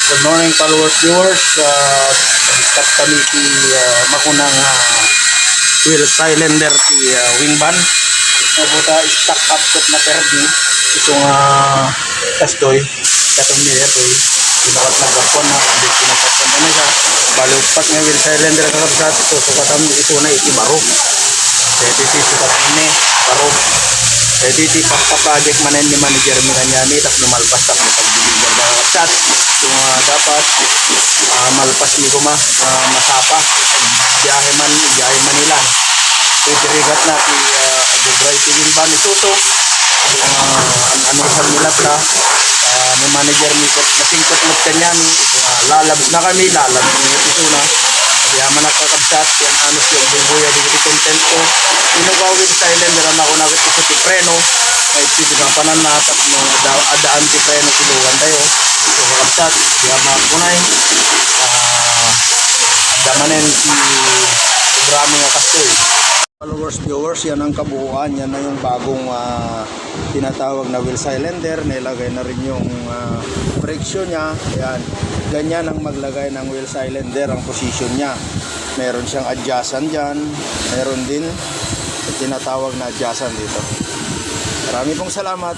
Good morning followers, viewers. Start kami ti makunang wheel cylinder ti wingban. Nabuta stock up kat na perdi. Ito nga kastoy. Katong nila ito pinakat na gapon na. Hindi pinakatan na siya. Balugpat nga wheel cylinder kakabsat ito. So katam ito na itibaro. Kaya iti sukat ini baro. Kaya iti pagpapajek manen ni manager mi kanyami. Tapos lumalpas tak na pagbibigan na kakabsat. Kung dapat malpas ni ko masapa biyahe Manila so dirigat na ti agubray ti wingban ni Suso ano sa nila ta ni manager ni ko nasingkot mo kanya ni lalabs na kami lalabs ni ito na kaya man nakakabsat yan ano siya bubuya di ko content ko inugawin silent ram ako nakit ko ti preno ay pinapanan na tap no adaan ti preno silugan tayo so kakabsat kaya makunay damanen si Ibrahim nga kastoy. Followers, viewers, yan ang kabuuan. Yan na yung bagong tinatawag na wheel cylinder. Nilagay na rin yung friction nya. Yan. Ganyan ang maglagay ng wheel cylinder, ang position nya. Meron siyang adjacent dyan. Meron din tinatawag na adjacent dito. Marami pong salamat.